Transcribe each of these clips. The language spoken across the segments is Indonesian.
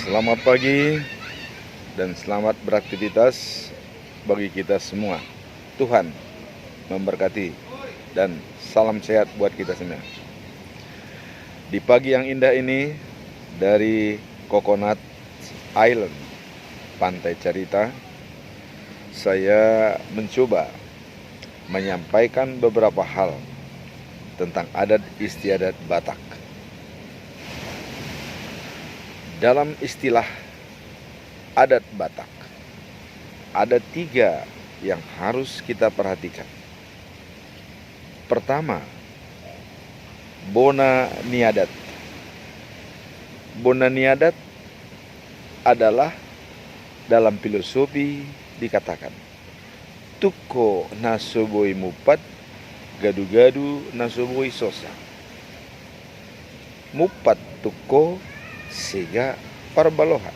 Selamat pagi dan selamat beraktivitas bagi kita semua. Tuhan memberkati dan salam sehat buat kita semua. Di pagi yang indah ini dari Coconut Island, Pantai Carita, saya mencoba menyampaikan beberapa hal tentang adat istiadat Batak. Dalam istilah adat Batak, ada 3 yang harus kita perhatikan. Pertama, Bona Niadat. Bona Niadat adalah dalam filosofi dikatakan Tuko nasoboi mupat, gadu-gadu nasoboi sosa. Mupat tuko sega parbalohan.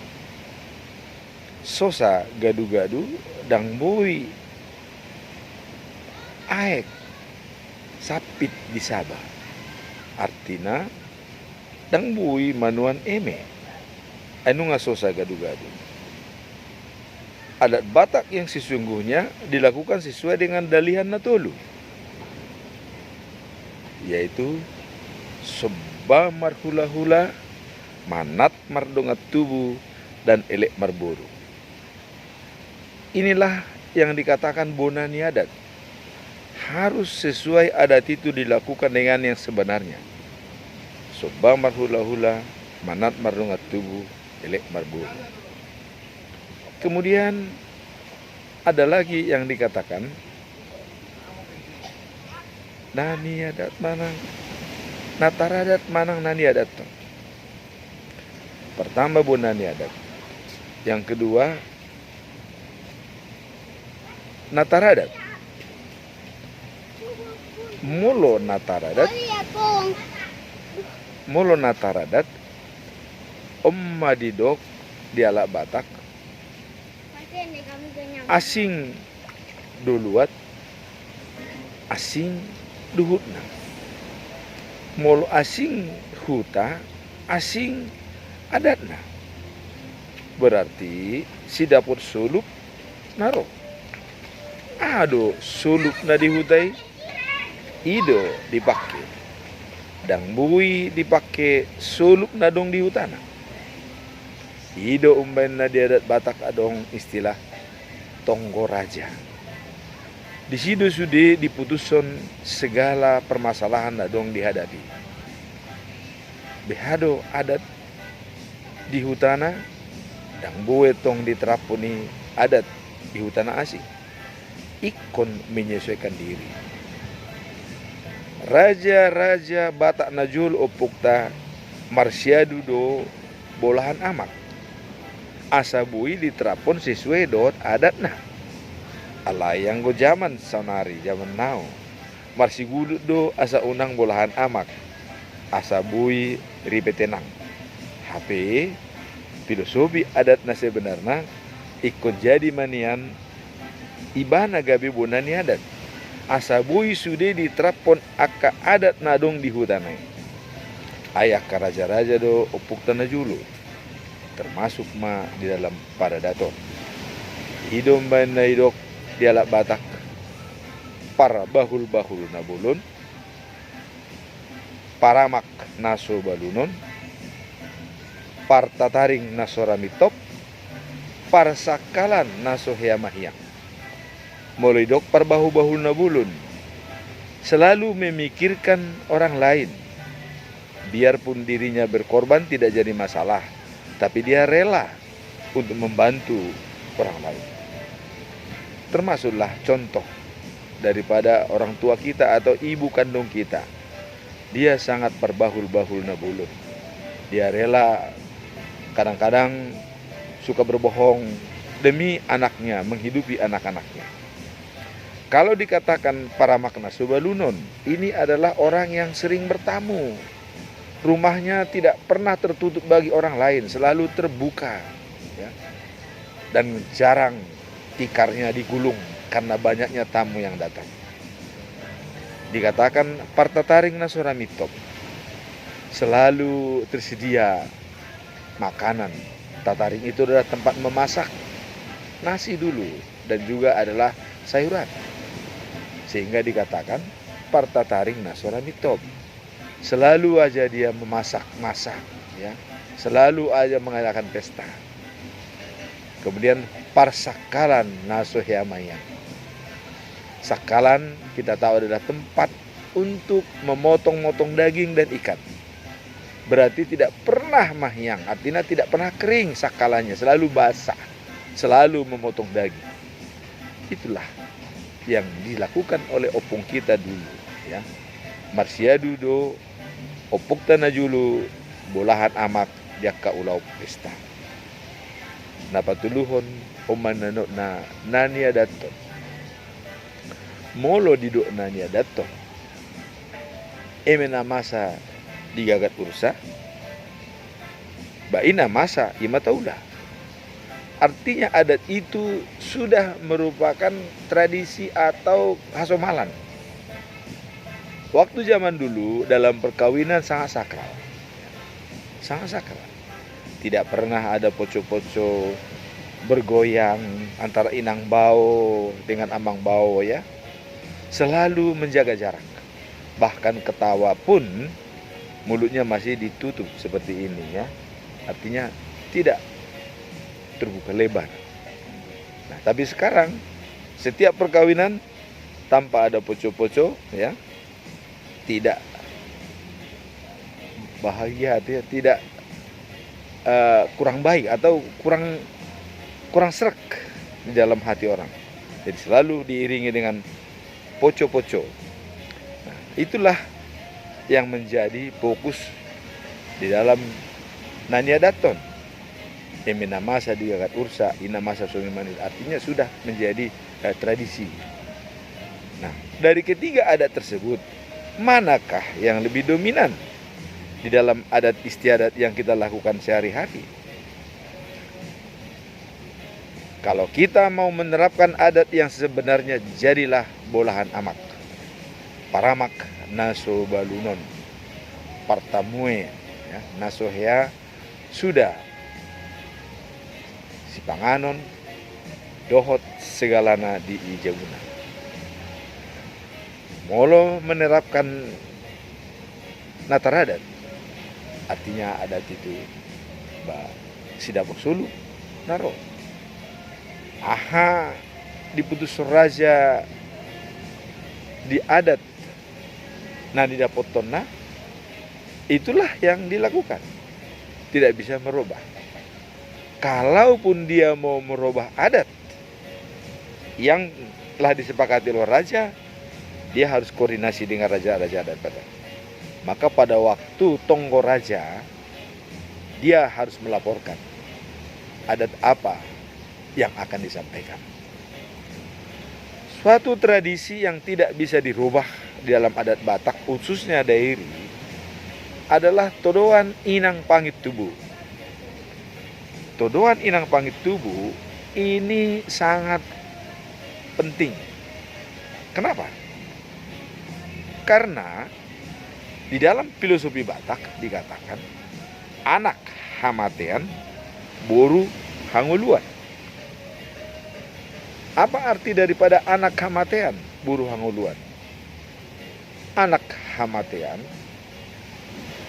Sosa gadu-gadu dang bui aek sapit di Sabah. Artina dang bui manuan eme. Anu nga sosa gadu-gadu. Adat Batak yang sesungguhnya dilakukan sesuai dengan dalihan natolu, yaitu seba marhula-hula, manat mardongat tubuh, dan elek marburu. Inilah yang dikatakan bona niadat. Harus sesuai adat itu dilakukan dengan yang sebenarnya. Soba marhula-hula, manat mardongat tubuh, elek marburu. Kemudian ada lagi yang dikatakan nani adat manang, nataradat manang nani adat. Pertama bona niadat. Yang kedua nataradat. Mulo nataradat Omma didok dialak Batak asing duluat, asing duhutna. Molo asing huta, asing adatna. Berarti si dapur suluk naro. Ado suluk na dihutai, ido dipakai. Dang bui dipakai suluk na dong di hutana. Ido umben na di adat Batak adong istilah tonggo raja. Di situ sudah diputuskan segala permasalahan na dong dihadapi. Behado adat di hutana, dang bue tong diterapuni adat di hutana asing. Ikon menyesuaikan diri. Raja-raja Batak najul opukta marsyadu do bolahan amak. Asabui diterapun sesuai dot adat nah. Alayang go zaman sonari zaman now. Marsi gudut do asa unang bolahan amak. Asabui ribetenang. HP filosofi adat na sebenarnya ikut jadi manian ibana gabi bona niadat. Asabui sudah diterapun aka adat nadong di hutanai. Ayak ka raja-raja do opuk tanah julu. Termasuk ma di dalam para daton. Hidom bain na hidok di alak Batak. Para bahul-bahul na bulun. Paramak naso balunon. Partataring naso ramitop. Parsakalan naso heamahiyang. Mulai dok parbahu-bahul na bulun. Selalu memikirkan orang lain. Biarpun dirinya berkorban tidak jadi masalah, tapi dia rela untuk membantu orang lain. Termasuklah contoh daripada orang tua kita atau ibu kandung kita. Dia sangat berbahul-bahul nabulun. Dia rela kadang-kadang suka berbohong demi anaknya, menghidupi anak-anaknya. Kalau dikatakan para makna subalunon, ini adalah orang yang sering bertamu. Rumahnya tidak pernah tertutup bagi orang lain, selalu terbuka, ya. Dan jarang tikarnya digulung karena banyaknya tamu yang datang. Dikatakan partataring nasoramitop, selalu tersedia makanan Tataring itu adalah tempat memasak nasi dulu dan juga adalah sayuran. Sehingga dikatakan partataring nasora mitop. Selalu aja dia memasak-masak, ya. Selalu aja mengadakan pesta. Kemudian parsakalan nasohiamayang. Sakalan kita tahu adalah tempat untuk memotong-motong daging dan ikan. Berarti tidak pernah mahyang, artinya tidak pernah kering sakalannya, selalu basah, selalu memotong daging. Itulah yang dilakukan oleh opung kita dulu, ya. Marsyadu do opuk tanah julu bolahan amak jaka ulau pesta. Napatuluhon omanano na nania daton. Molo diduk nania daton. Emena masa digagat ursa. Baina masa imataula. Artinya adat itu sudah merupakan tradisi atau hasomalan. Waktu zaman dulu dalam perkawinan sangat sakral. Sangat sakral. Tidak pernah ada poco-poco bergoyang antara inang bau dengan amang bau, ya. Selalu menjaga jarak. Bahkan ketawa pun mulutnya masih ditutup seperti ini, ya. Artinya tidak terbuka lebar. Nah, tapi sekarang setiap perkawinan tanpa ada poco-poco, ya, tidak bahagia, tidak kurang baik atau kurang serak di dalam hati orang. Jadi selalu diiringi dengan poco-poco. Nah, itulah yang menjadi fokus di dalam Nania Daton. Emina masa digagat ursa, ina masa sungai manis. Artinya sudah menjadi tradisi. Nah, dari ketiga adat tersebut, manakah yang lebih dominan di dalam adat istiadat yang kita lakukan sehari-hari? Kalau kita mau menerapkan adat yang sebenarnya, jadilah bolahan amak, paramak naso balunon, partamue, ya, nasohea sudah si panganon dohot segalana di ijaguna. Molo menerapkan nataradat, artinya adat itu sidapok sulu naro. Aha diputus raja di adat nadi dapotonna, itulah yang dilakukan. Tidak bisa merubah. Kalaupun dia mau merubah adat yang telah disepakati oleh raja, dia harus koordinasi dengan raja-raja adat pada. Maka pada waktu tonggo raja, dia harus melaporkan adat apa yang akan disampaikan. Suatu tradisi yang tidak bisa dirubah di dalam adat Batak, khususnya dairi, adalah todoan inang pangit tubuh. Todoan inang pangit tubuh ini sangat penting. Kenapa? Karena di dalam filosofi Batak dikatakan anak hamatean boru hanguluan. Apa arti daripada anak hamatean boru hanguluan? Anak hamatean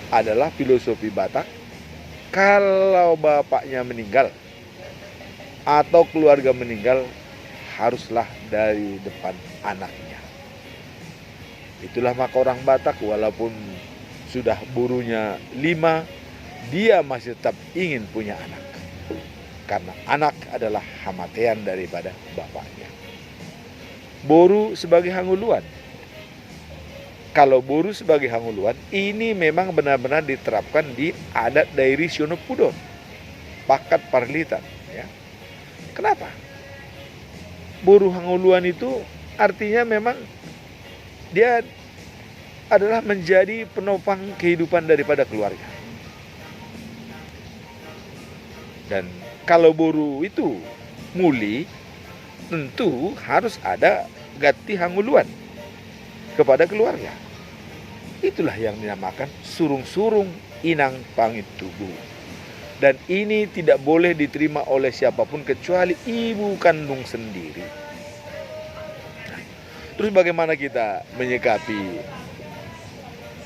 adalah filosofi Batak. Kalau bapaknya meninggal atau keluarga meninggal, haruslah dari depan anaknya. Itulah maka orang Batak walaupun sudah burunya 5, dia masih tetap ingin punya anak. Karena anak adalah hamatean daripada bapaknya. Boru sebagai hanguluan. Kalau boru sebagai hanguluan, ini memang benar-benar diterapkan di adat dairi Sionopudon, pakat parlitan, ya. Kenapa? Boru hanguluan itu artinya memang dia adalah menjadi penopang kehidupan daripada keluarga. Dan kalau boru itu muli, tentu harus ada gati hanguluan kepada keluarga. Itulah yang dinamakan surung-surung inang pangit tubuh. Dan ini tidak boleh diterima oleh siapapun kecuali ibu kandung sendiri. Terus bagaimana kita menyikapi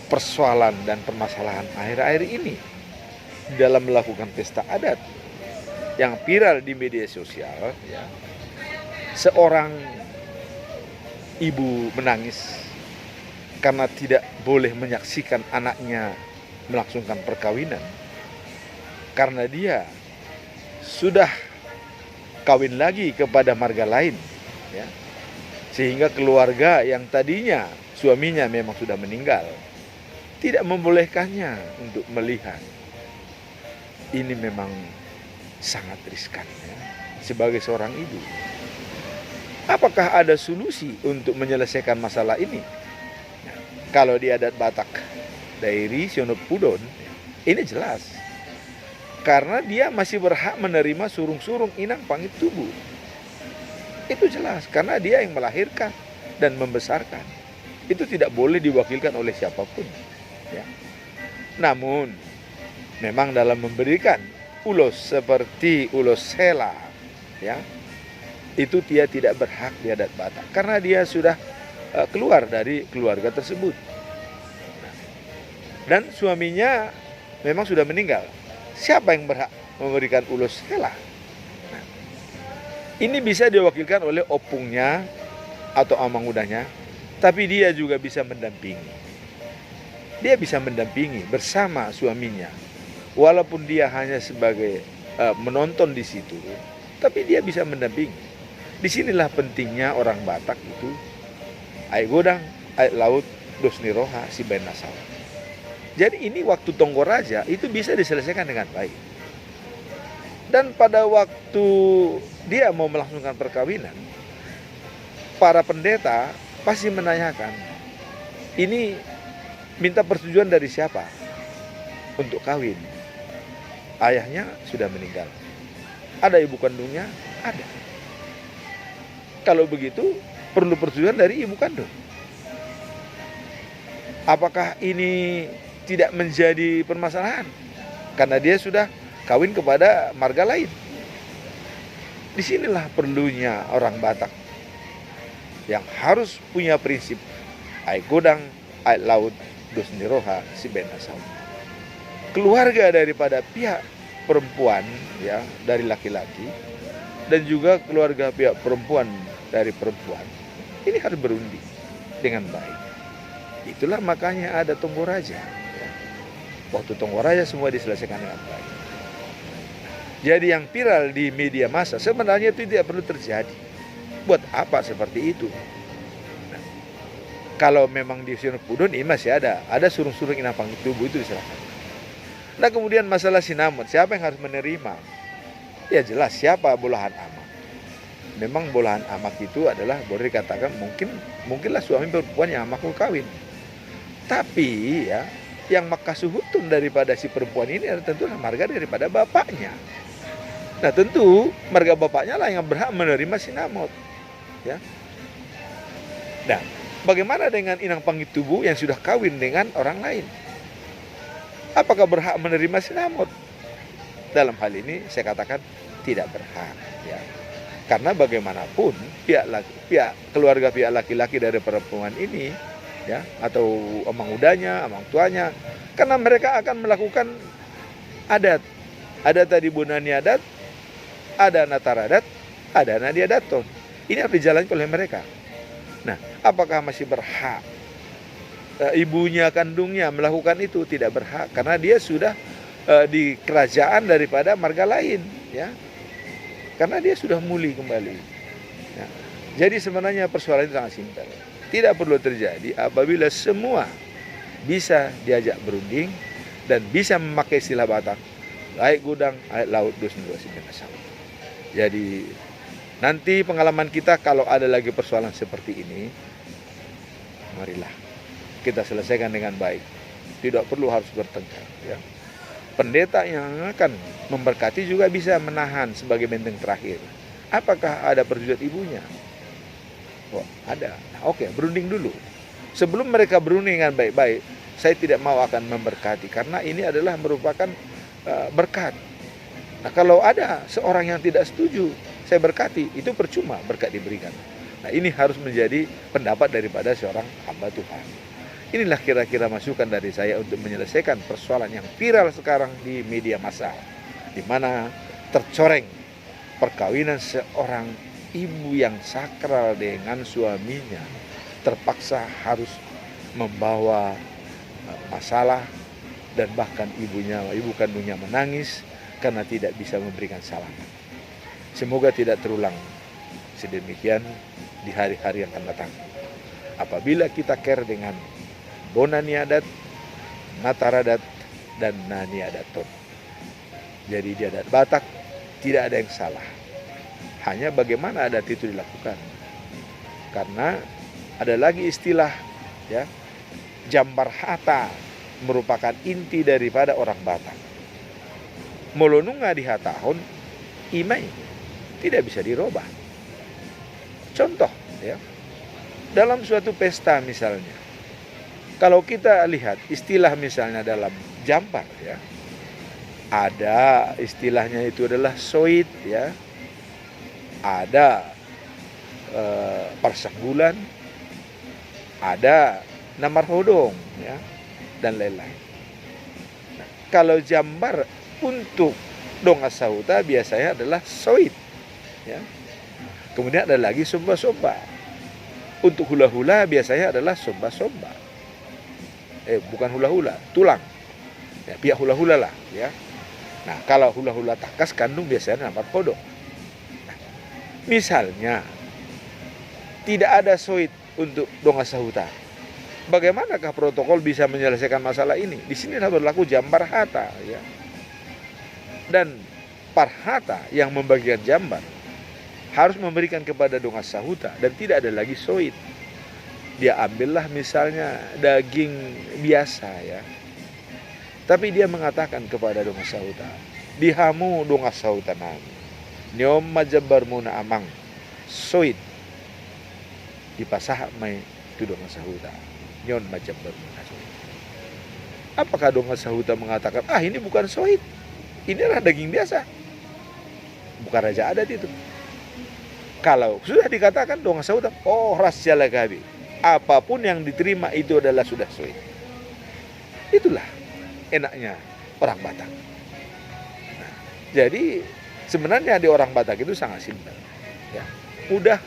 persoalan dan permasalahan akhir-akhir ini dalam melakukan pesta adat yang viral di media sosial, ya. Seorang ibu menangis karena tidak boleh menyaksikan anaknya melangsungkan perkawinan karena dia sudah kawin lagi kepada marga lain, ya. Sehingga keluarga yang tadinya suaminya memang sudah meninggal tidak membolehkannya untuk melihat. Ini memang sangat riskan, ya, sebagai seorang ibu. Apakah ada solusi untuk menyelesaikan masalah ini? Nah, kalau di adat Batak Dairi Sionopudon, ini jelas. Karena dia masih berhak menerima surung-surung inang pangit tubuh. Itu jelas, karena dia yang melahirkan dan membesarkan. Itu tidak boleh diwakilkan oleh siapapun, ya. Namun, memang dalam memberikan ulos seperti ulos sela, ya, itu dia tidak berhak di adat Batak karena dia sudah keluar dari keluarga tersebut. Dan suaminya memang sudah meninggal. Siapa yang berhak memberikan ulos sela? Nah, ini bisa diwakilkan oleh opungnya atau amang udahnya, tapi dia juga bisa mendampingi. Dia bisa mendampingi bersama suaminya, walaupun dia hanya sebagai menonton di situ, tapi dia bisa mendampingi. Disinilah pentingnya orang Batak itu ai godang, ai laut, dos niroha, si ben nasau. Jadi ini waktu Tonggoraja itu bisa diselesaikan dengan baik. Dan pada waktu dia mau melangsungkan perkawinan, para pendeta pasti menanyakan, ini minta persetujuan dari siapa untuk kawin? Ayahnya sudah meninggal. Ada ibu kandungnya? Ada. Kalau begitu perlu persetujuan dari ibu kandung. Apakah ini tidak menjadi permasalahan? Karena dia sudah kawin kepada marga lain. Disinilah perlunya orang Batak yang harus punya prinsip ai godang, ai laut, dos niroha, si ben nasau. Keluarga daripada pihak perempuan, ya, dari laki-laki, dan juga keluarga pihak perempuan dari perempuan, ini harus berunding dengan baik. Itulah makanya ada Tonggoraja, ya. Waktu Tonggoraja semua diselesaikan dengan baik. Jadi yang viral di media massa sebenarnya itu tidak perlu terjadi. Buat apa seperti itu? Nah, kalau memang di Sionopudon ini masih ada surung-surung inang pangit tubuh itu diserahkan. Nah, kemudian masalah sinamot, siapa yang harus menerima? Ya jelas siapa bolahan amak. Memang bolahan amak itu adalah boleh dikatakan mungkinlah suami perempuan yang amak mau kawin. Tapi ya yang makasuhutun daripada si perempuan ini adalah tentulah marga daripada bapaknya. Nah tentu marga bapaknya lah yang berhak menerima sinamot, ya. Nah, bagaimana dengan inang pangit tubuh yang sudah kawin dengan orang lain? Apakah berhak menerima sinamot? Dalam hal ini saya katakan tidak berhak, ya. Karena bagaimanapun pihak keluarga pihak laki-laki dari perempuan ini, ya, atau amang udahnya, amang tuanya, karena mereka akan melakukan adat. Ada tadi bonani adat, ada natar adat, ada nadia daton. Ini harus dijalankan oleh mereka. Nah, apakah masih berhak ibunya kandungnya melakukan itu? Tidak berhak karena dia sudah di kerajaan daripada marga lain, ya. Karena dia sudah muli kembali. Ya. Jadi sebenarnya persoalan itu sangat simpel. Tidak perlu terjadi apabila semua bisa diajak berunding dan bisa memakai istilah Batak, baik gudang, air laut, dos niroha, si ben nasau. Jadi nanti pengalaman kita kalau ada lagi persoalan seperti ini, marilah kita selesaikan dengan baik. Tidak perlu harus bertengkar, ya. Pendeta yang akan memberkati juga bisa menahan sebagai benteng terakhir. Apakah ada persetujuan ibunya? Oh, ada. Nah, oke, berunding dulu. Sebelum mereka berunding dengan baik-baik, saya tidak mau akan memberkati karena ini adalah merupakan berkat Nah, kalau ada seorang yang tidak setuju, saya berkati, itu percuma berkat diberikan. Nah, ini harus menjadi pendapat daripada seorang hamba Tuhan. Inilah kira-kira masukan dari saya untuk menyelesaikan persoalan yang viral sekarang di media massa, di mana tercoreng perkawinan seorang ibu yang sakral dengan suaminya terpaksa harus membawa masalah, dan bahkan ibu kandungnya menangis karena tidak bisa memberikan salaman. Semoga tidak terulang sedemikian di hari-hari yang akan datang. Apabila kita care dengan Bonaniadat, Nataradat, dan Naniadaton. Jadi di adat Batak tidak ada yang salah. Hanya bagaimana adat itu dilakukan. Karena ada lagi istilah, ya, jambar hata merupakan inti daripada orang Batak. Molonunga di hatahon imai tidak bisa dirubah. Contoh, ya, dalam suatu pesta misalnya, kalau kita lihat istilah misalnya dalam jambar, ya, ada istilahnya itu adalah soit, ya, ada parsak bulan, ada namar hodong, ya, dan lain-lain. Nah, kalau jambar untuk donga sauta biasanya adalah soit, ya. Kemudian ada lagi somba-somba. Untuk hula-hula biasanya adalah somba-somba. Bukan hula-hula, tulang. Ya, pihak hula-hula lah, ya. Nah, kalau hula-hula takas kandung biasanya namar hodong. Nah, misalnya tidak ada soit untuk donga sahuta, bagaimanakah protokol bisa menyelesaikan masalah ini? Di sinilah berlaku jambar hata, ya. Dan parhata yang membagikan jambar harus memberikan kepada donga sahuta dan tidak ada lagi soit. Dia ambillah misalnya daging biasa, ya, tapi dia mengatakan kepada donga sahuta, dihamu donga sahuta nami nyom majabar muna amang soit dipasah mai tu donga sahuta nyon majabar muna soit. Apakah donga sahuta mengatakan, ini bukan soit, inilah daging biasa, bukan raja adat itu? Kalau sudah dikatakan donga sahuta, rahasia lagabi, apapun yang diterima itu adalah sudah soit. Itulah enaknya orang Batak. Nah, jadi sebenarnya di orang Batak itu sangat simpel, ya, mudah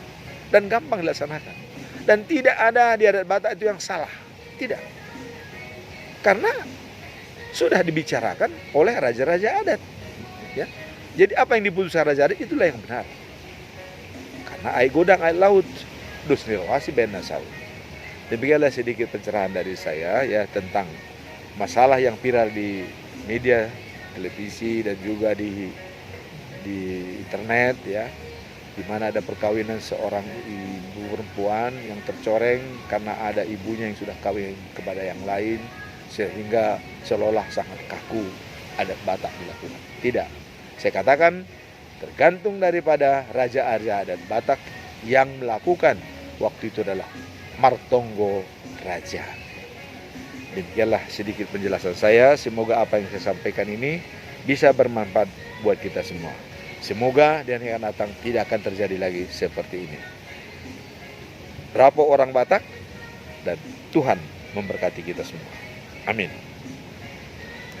dan gampang dilaksanakan. Dan tidak ada di adat Batak itu yang salah, tidak. Karena sudah dibicarakan oleh raja-raja adat, ya. Jadi apa yang diputuskan raja adat itulah yang benar. Karena air godang air laut dus nirwasi bena saud. Demikianlah sedikit pencerahan dari saya, ya, tentang masalah yang viral di media, televisi, dan juga di internet, ya, di mana ada perkawinan seorang ibu perempuan yang tercoreng karena ada ibunya yang sudah kawin kepada yang lain, sehingga seolah sangat kaku adat Batak dilakukan. Tidak, saya katakan tergantung daripada raja-raja adat Batak yang melakukan waktu itu adalah Martonggo Raja. Demikianlah sedikit penjelasan saya. Semoga apa yang saya sampaikan ini bisa bermanfaat buat kita semua. Semoga di hari akan datang tidak akan terjadi lagi seperti ini. Rapo orang Batak, dan Tuhan memberkati kita semua. Amin.